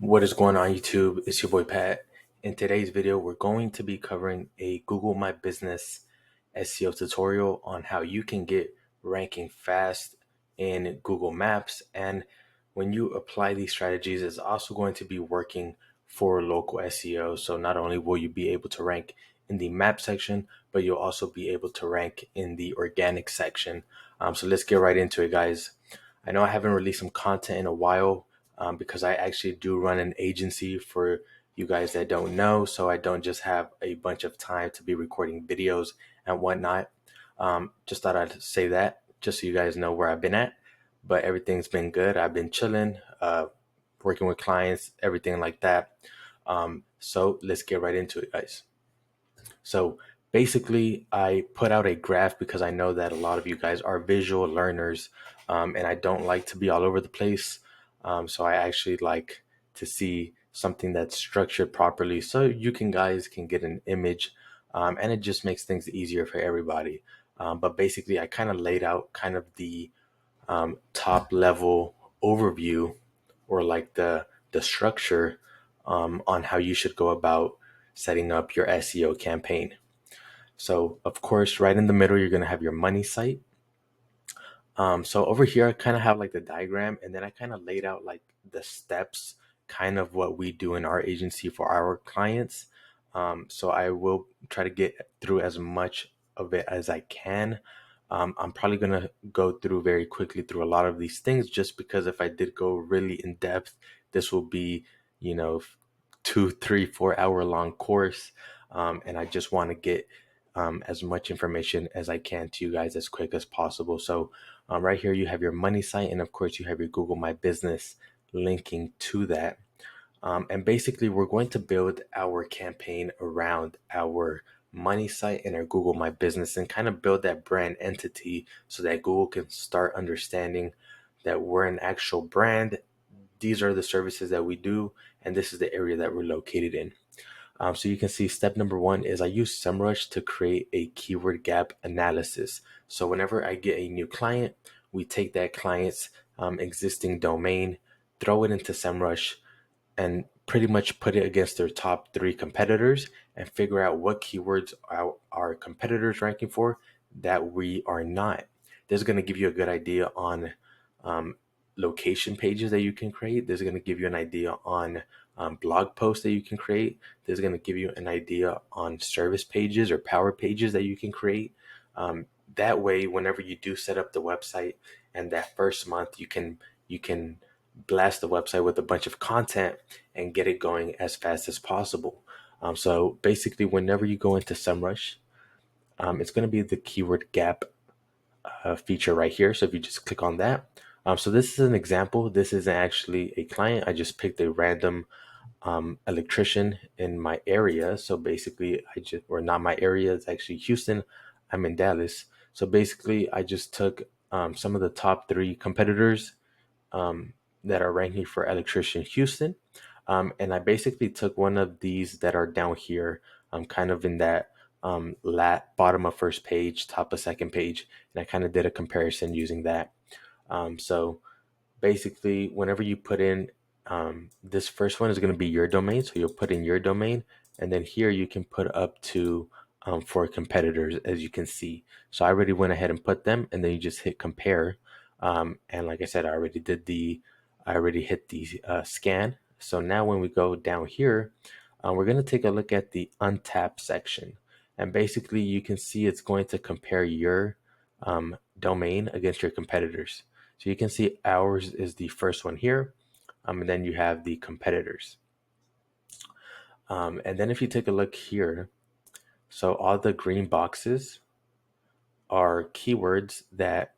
What is going on YouTube? It's your boy Pat. In today's video, we're going to be covering a Google My Business SEO tutorial on how you can get ranking fast in Google Maps. And when you apply these strategies, it's also going to be working for local SEO. So not only will you be able to rank in the map section, but you'll also be able to rank in the organic section. So let's get right into it, guys. I know I haven't released some content in a while because I actually do run an agency for you guys that don't know. So I don't just have a bunch of time to be recording videos and whatnot. Just thought I'd say that just so you guys know where I've been at. But everything's been good. I've been chilling, working with clients, everything like that. So let's get right into it, guys. So basically, I put out a graph because I know that a lot of you guys are visual learners, and I don't like to be all over the place. So I actually like to see something that's structured properly so you guys can get an image, and it just makes things easier for everybody. But basically, I kind of laid out kind of the top level overview or like the structure on how you should go about setting up your SEO campaign. So of course, right in the middle, you're going to have your money site. So over here, I kind of have like the diagram, and then I kind of laid out like the steps, kind of what we do in our agency for our clients. So I will try to get through as much of it as I can. I'm probably going to go through very quickly through a lot of these things, just because if I did go really in depth, this will be, you know, 2, 3, 4 hour long course. And I just want to get as much information as I can to you guys as quick as possible. So right here, you have your money site, and of course, you have your Google My Business linking to that. And basically, we're going to build our campaign around our money site and our Google My Business and kind of build that brand entity so that Google can start understanding that we're an actual brand. These are the services that we do, and this is the area that we're located in. So you can see step number one is I use SEMrush to create a keyword gap analysis. So whenever I get a new client, we take that client's existing domain, throw it into SEMrush, and pretty much put it against their top 3 competitors and figure out what keywords are our competitors ranking for that we are not. This is going to give you a good idea on um, location pages that you can create. This is going to give you an idea on blog posts that you can create. This is going to give you an idea on service pages or power pages that you can create. That way, whenever you do set up the website and that first month, you can blast the website with a bunch of content and get it going as fast as possible. So basically, whenever you go into SEMrush, it's going to be the keyword gap feature right here. So if you just click on that, so this is an example. This isn't actually a client. I just picked a random electrician in my area. So basically, or not my area, it's actually Houston. I'm in Dallas. So basically, I just took some of the top 3 competitors um, that are ranking for electrician Houston. And I basically took one of these that are down here, kind of in that bottom of first page, top of second page, and I kind of did a comparison using that. So basically, whenever you put in this first one is going to be your domain, so you'll put in your domain, and then here you can put up to 4 competitors, as you can see. So I already went ahead and put them, and then you just hit compare. And like I said, I already hit the scan. So now when we go down here, we're going to take a look at the untapped section. And basically, you can see it's going to compare your domain against your competitors. So you can see ours is the first one here. And then you have the competitors. And then if you take a look here, so all the green boxes are keywords that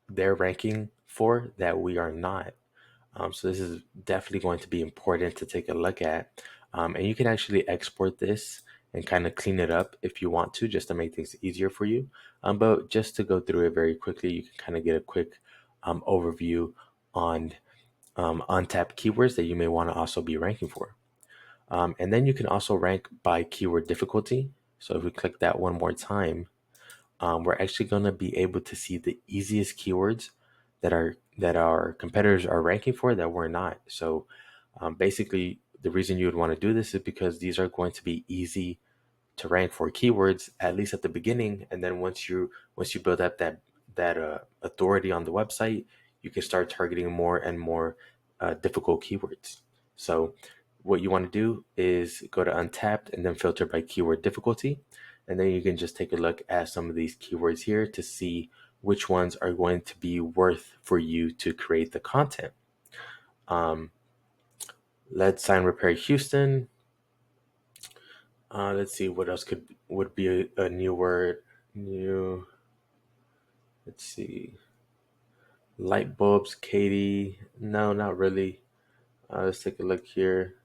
they're ranking for that we are not. So this is definitely going to be important to take a look at. And you can actually export this and kind of clean it up if you want to, just to make things easier for you. But just to go through it very quickly, you can kind of get a quick overview on untapped keywords that you may want to also be ranking for. And then you can also rank by keyword difficulty. So if we click that one more time, we're actually going to be able to see the easiest keywords that our competitors are ranking for that we're not. So Basically, the reason you would want to do this is because these are going to be easy to rank for keywords, at least at the beginning. And then once you build up that authority on the website, you can start targeting more and more difficult keywords. So what you want to do is go to Untapped and then filter by keyword difficulty, and then you can just take a look at some of these keywords here to see which ones are going to be worth for you to create the content. Lead sign repair Houston. Let's see what else would be a new word. New. Let's see. Light bulbs, Katie. No, not really. Let's take a look here.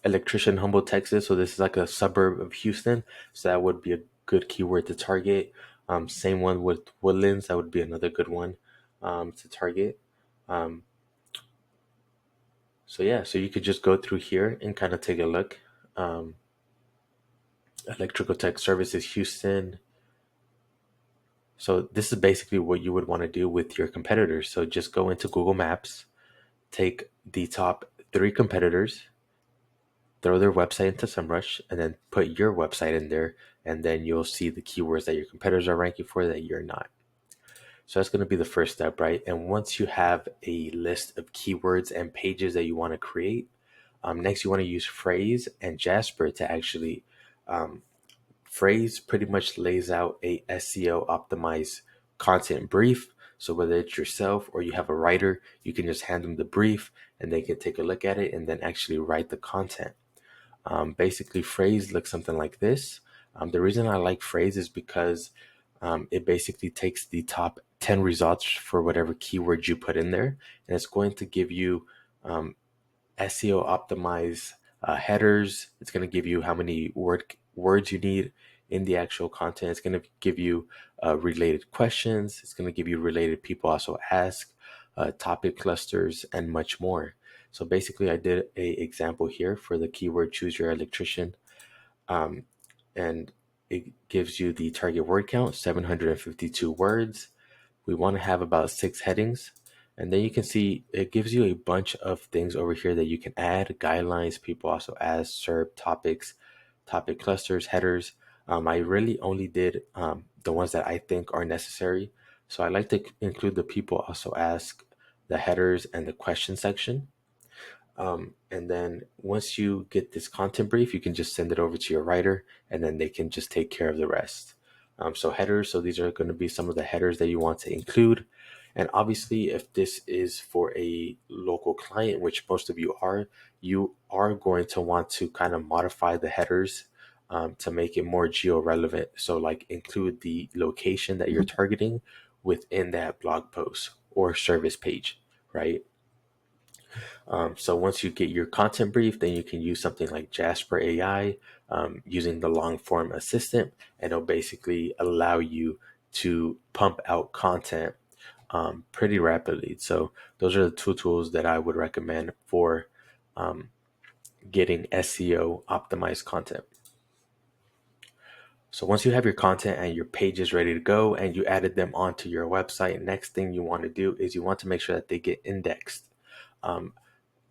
Electrician, Humble, Texas. So this is like a suburb of Houston. So that would be a good keyword to target. Same one with Woodlands. That would be another good one to target. Um, so yeah, so you could just go through here and kind of take a look. Electrical Tech Services, Houston. So this is basically what you would want to do with your competitors. So just go into Google Maps, take the top 3 competitors, throw their website into SEMrush, and then put your website in there, and then you'll see the keywords that your competitors are ranking for that you're not. So that's going to be the first step, right? And once you have a list of keywords and pages that you want to create, next you want to use Phrase and Jasper to actually Phrase pretty much lays out a SEO optimized content brief. So whether it's yourself or you have a writer, you can just hand them the brief and they can take a look at it and then actually write the content. Basically, Phrase looks something like this. The reason I like Phrase is because it basically takes the top 10 results for whatever keyword you put in there, and it's going to give you SEO optimized headers. It's going to give you how many words you need in the actual content. It's going to give you related questions. It's going to give you related people also ask, topic clusters, and much more. So basically, I did a example here for the keyword choose your electrician, and it gives you the target word count, 752 words. We want to have about 6 headings. And then you can see it gives you a bunch of things over here that you can add, guidelines, people also ask, SERP, topics, topic clusters, headers. I really only did the ones that I think are necessary. So I like to include the people also ask, the headers, and the question section. And then once you get this content brief, you can just send it over to your writer and then they can just take care of the rest. So headers, so these are going to be some of the headers that you want to include. And obviously, if this is for a local client, which most of you are going to want to kind of modify the headers to make it more geo-relevant. So like include the location that you're targeting within that blog post or service page, right? So once you get your content brief, then you can use something like Jasper AI using the long form assistant, and it'll basically allow you to pump out content pretty rapidly. So those are the 2 tools that I would recommend for getting SEO optimized content. So once you have your content and your pages ready to go and you added them onto your website, next thing you want to do is you want to make sure that they get indexed.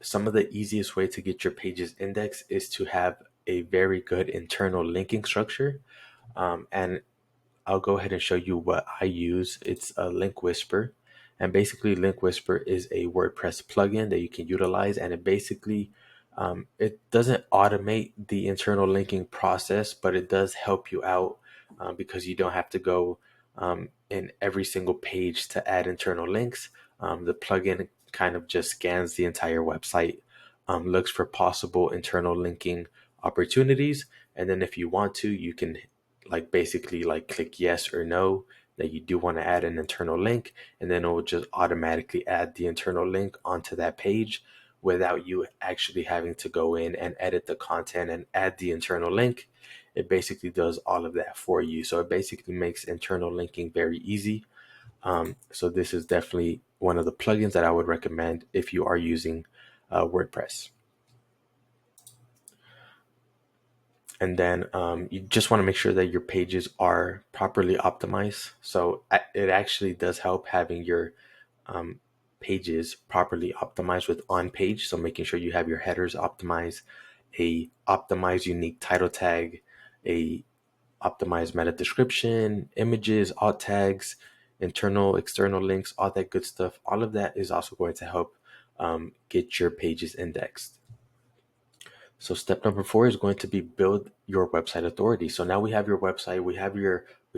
Some of the easiest way to get your pages indexed is to have a very good internal linking structure. And I'll go ahead and show you what I use. It's a Link Whisper. And basically, Link Whisper is a WordPress plugin that you can utilize. And it basically, it doesn't automate the internal linking process, but it does help you out because you don't have to go in every single page to add internal links. The plugin kind of just scans the entire website, looks for possible internal linking opportunities. And then if you want to, you can like basically like click yes or no that you do want to add an internal link, and then it will just automatically add the internal link onto that page without you actually having to go in and edit the content and add the internal link. It basically does all of that for you. So it basically makes internal linking very easy. So this is definitely one of the plugins that I would recommend if you are using WordPress. And then you just want to make sure that your pages are properly optimized. So it actually does help having your pages properly optimized with on page. So making sure you have your headers optimized, a optimized unique title tag, a optimized meta description, images, alt tags, internal, external links, all that good stuff. All of that is also going to help get your pages indexed. So step number 4 is going to be build your website authority. So now we have your website, we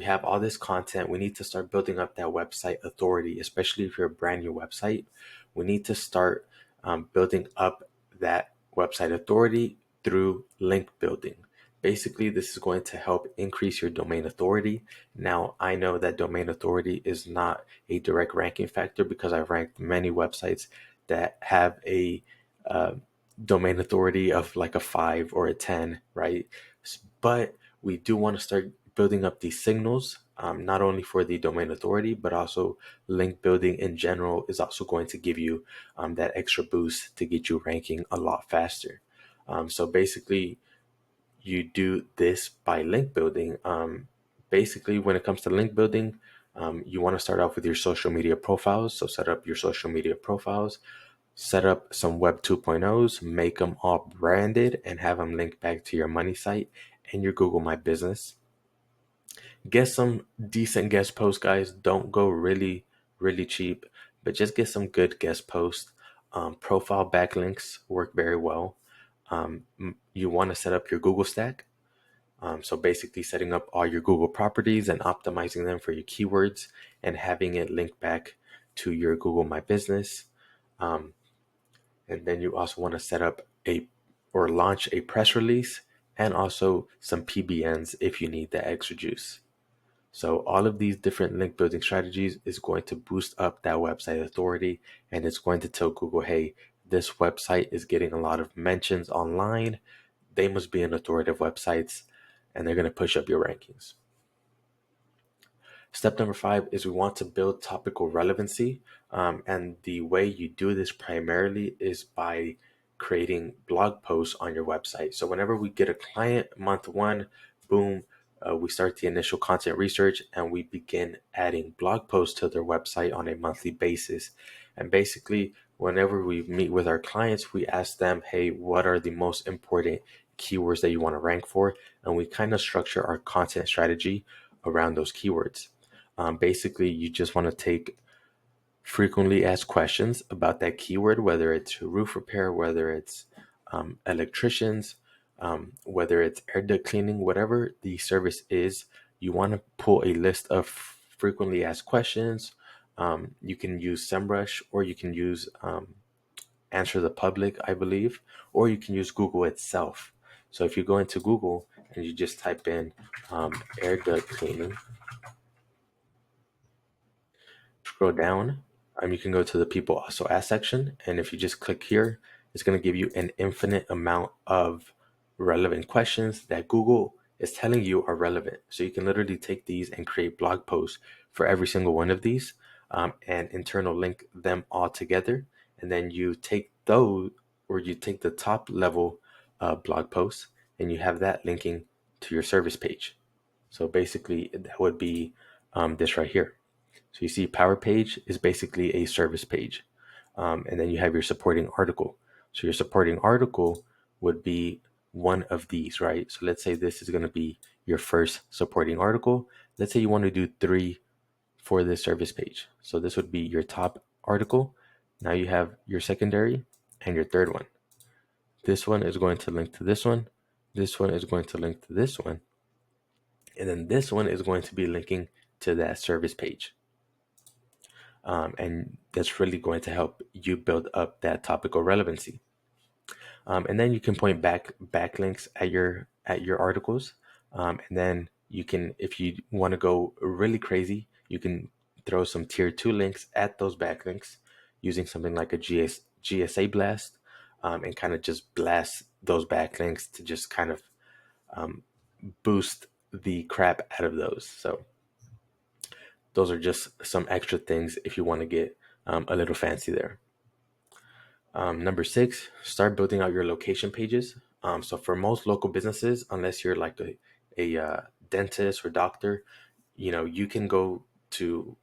have all this content. We need to start building up that website authority, especially if you're a brand new website. We need to start building up that website authority through link building. Basically, this is going to help increase your domain authority. Now, I know that domain authority is not a direct ranking factor because I've ranked many websites that have a uh, domain authority of like a 5 or a 10, right? But we do want to start building up these signals, not only for the domain authority, but also link building in general is also going to give you that extra boost to get you ranking a lot faster. So basically, you do this by link building. Basically, when it comes to link building, you want to start off with your social media profiles. So set up your social media profiles, set up some Web 2.0s, make them all branded, and have them link back to your money site and your Google My Business. Get some decent guest posts, guys. Don't go really, really cheap, but just get some good guest posts. Profile backlinks work very well. You want to set up your Google stack. So basically setting up all your Google properties and optimizing them for your keywords and having it link back to your Google My Business. Um, and then you also want to set up or launch a press release and also some PBNs if you need the extra juice. So all of these different link building strategies is going to boost up that website authority, and it's going to tell Google, hey, this website is getting a lot of mentions online. They must be an authoritative websites, and they're going to push up your rankings. Step number 5 is we want to build topical relevancy. And the way you do this primarily is by creating blog posts on your website. So whenever we get a client, month 1, boom, we start the initial content research and we begin adding blog posts to their website on a monthly basis. And basically, whenever we meet with our clients, we ask them, hey, what are the most important keywords that you want to rank for? And we kind of structure our content strategy around those keywords. Basically, you just want to take frequently asked questions about that keyword, whether it's roof repair, whether it's electricians, whether it's air duct cleaning, whatever the service is. You want to pull a list of frequently asked questions. You can use SEMrush or you can use Answer the Public, I believe, or you can use Google itself. So if you go into Google and you just type in air duct cleaning, scroll down, you can go to the people also ask section. And if you just click here, it's going to give you an infinite amount of relevant questions that Google is telling you are relevant. So you can literally take these and create blog posts for every single one of these and internal link them all together. And then you take those, or you take the top level blog posts and you have that linking to your service page. So basically, that would be this right here. So you see Power Page is basically a service page. And then you have your supporting article. So your supporting article would be one of these, right? So let's say this is going to be your first supporting article. Let's say you want to do 3 for this service page. So this would be your top article. Now you have your secondary and your third one. This one is going to link to this one. This one is going to link to this one. And then this one is going to be linking to that service page. And that's really going to help you build up that topical relevancy. And then you can point backlinks at your articles, and then you can, if you want to go really crazy, you can throw some tier 2 links at those backlinks using something like a GSA blast, and kind of just blast those backlinks to just kind of boost the crap out of those. So those are just some extra things if you want to get a little fancy there. Number 6, start building out your location pages. So for most local businesses, unless you're like a dentist or doctor, you can go to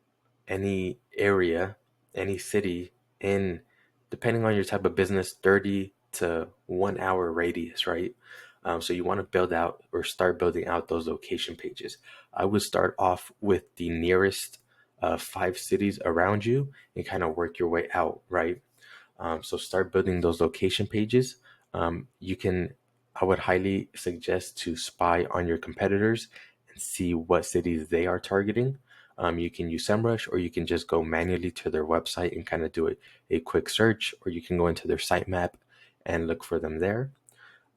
any area, any city in, depending on your type of business, 30 to 1 hour radius, right? So you want to build out or start building out those location pages. I would start off with the nearest 5 cities around you and kind of work your way out, right? So start building those location pages. I would highly suggest to spy on your competitors and see what cities they are targeting. You can use SEMrush, or you can just go manually to their website and kind of do a quick search, or you can go into their sitemap and look for them there.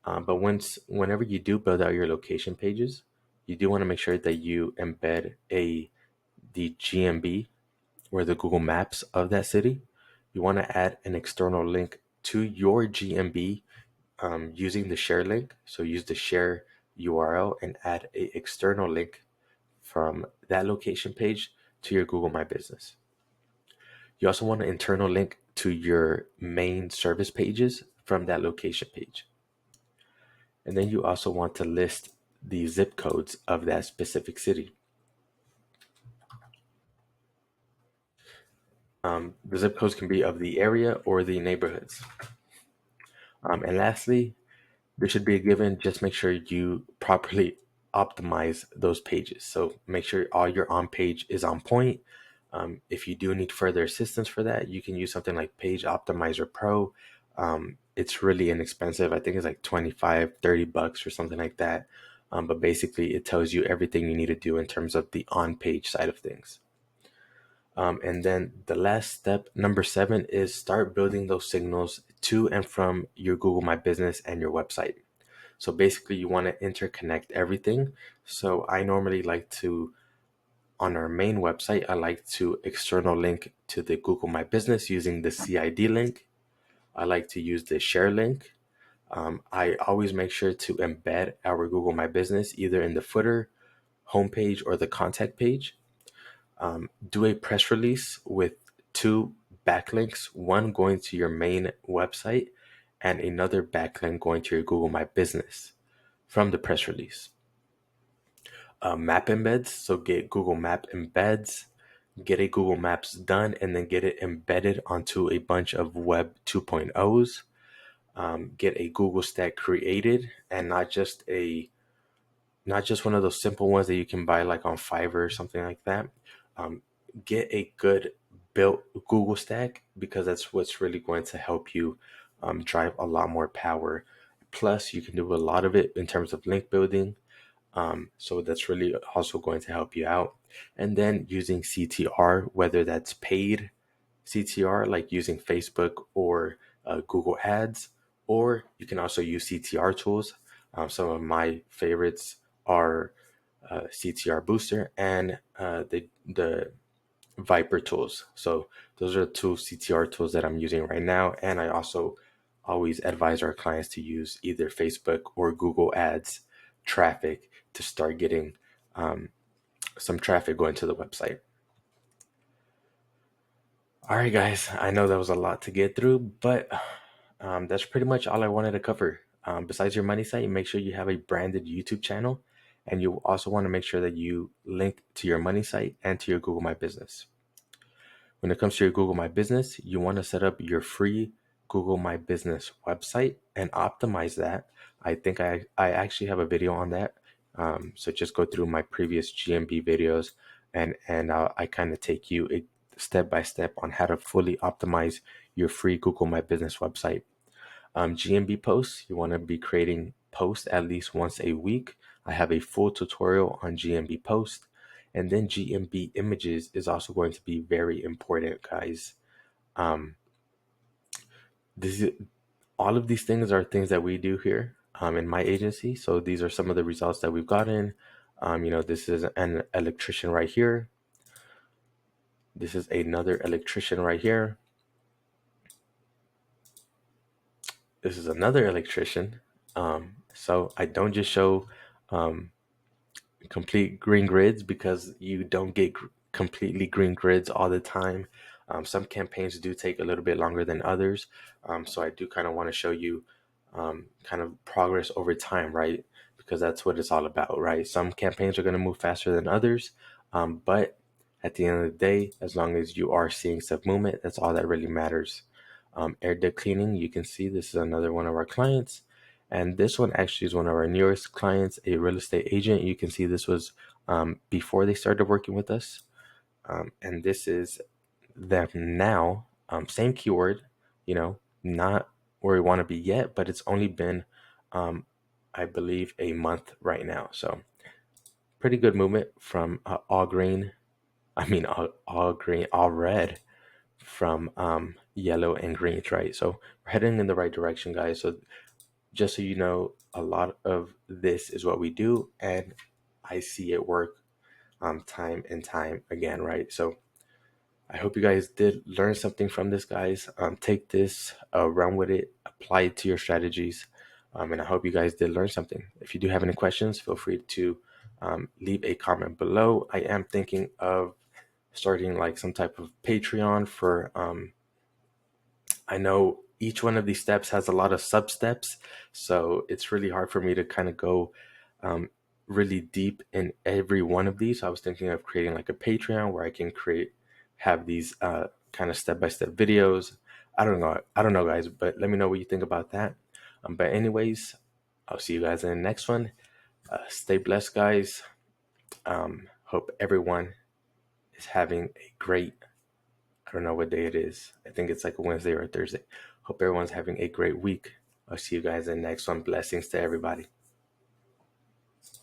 But whenever you do build out your location pages, you do want to make sure that you embed the GMB or the Google Maps of that city. You want to add an external link to your GMB using the share link. So use the share URL and add a external link from that location page to your Google My Business. You also want an internal link to your main service pages from that location page. And then you also want to list the zip codes of that specific city. The zip codes can be of the area or the neighborhoods. And lastly, there should be a given. Just make sure you properly optimize those pages. So make sure all your on page is on point. If you do need further assistance for that, you can use something like Page Optimizer Pro. It's really inexpensive. I think it's like 25, $30 or something like that. But basically, it tells you everything you need to do in terms of the on page side of things. And then the last step, number 7, is start building those signals to and from your Google My Business and your website. So basically, you want to interconnect everything. So I normally like to, on our main website, I like to external link to the Google My Business using the CID link. I like to use the share link. I always make sure to embed our Google My Business either in the footer, homepage, or the contact page. Do a press release with 2 backlinks, one going to your main website and another backlink going to your Google My Business from the press release. Map embeds, so get Google Map embeds, get a Google Maps done, and then get it embedded onto a bunch of Web 2.0s. Get a Google stack created, and not just one of those simple ones that you can buy like on Fiverr or something like that. Get a good built Google stack, because that's what's really going to help you drive a lot more power. Plus, you can do a lot of it in terms of link building. So that's really also going to help you out. And then using CTR, whether that's paid CTR, like using Facebook or Google Ads, or you can also use CTR tools. Some of my favorites are CTR Booster and the Viper tools. So those are the 2 CTR tools that I'm using right now. And I also always advise our clients to use either Facebook or Google Ads traffic to start getting some traffic going to the website. All right, guys, I know that was a lot to get through, but that's pretty much all I wanted to cover. Besides your money site, make sure you have a branded YouTube channel, and you also want to make sure that you link to your money site and to your Google My Business. When it comes to your Google My Business, you want to set up your free Google My Business website and optimize that. I think I actually have a video on that. So just go through my previous GMB videos, and I kind of take you a step by step on how to fully optimize your free Google My Business website. GMB posts, you want to be creating posts at least once a week. I have a full tutorial on GMB post. And then GMB images is also going to be very important, guys. This is, all of these things are things that we do here in my agency. So these are some of the results that we've gotten. This is an electrician right here. This is another electrician right here. This is another electrician. So I don't just show complete green grids, because you don't get completely green grids all the time. Some campaigns do take a little bit longer than others. So I do kind of want to show you kind of progress over time, right? Because that's what it's all about, right? Some campaigns are going to move faster than others. But At the end of the day, as long as you are seeing some movement, that's all that really matters. Air duct cleaning, you can see this is another one of our clients. And this one actually is one of our newest clients, a real estate agent. You can see this was before they started working with us. And this is them now. Same keyword, not where we want to be yet, but it's only been, I believe, a month right now. So pretty good movement from all green. I mean, all green, all red from yellow and greens, right? So we're heading in the right direction, guys. So just so you know, a lot of this is what we do, and I see it work time and time again, right? So I hope you guys did learn something from this, guys. Take this, run with it, apply it to your strategies, and I hope you guys did learn something. If you do have any questions, feel free to leave a comment below. I am thinking of starting like some type of Patreon for I know each one of these steps has a lot of sub steps, so it's really hard for me to kind of go um, really deep in every one of these. So I was thinking of creating like a Patreon where I can have these kind of step by step videos. I don't know, guys, but let me know what you think about that. But anyways, I'll see you guys in the next one. Stay blessed, guys. Hope everyone is having a great, I don't know what day it is. I think it's like a Wednesday or a Thursday. Hope everyone's having a great week. I'll see you guys in the next one. Blessings to everybody.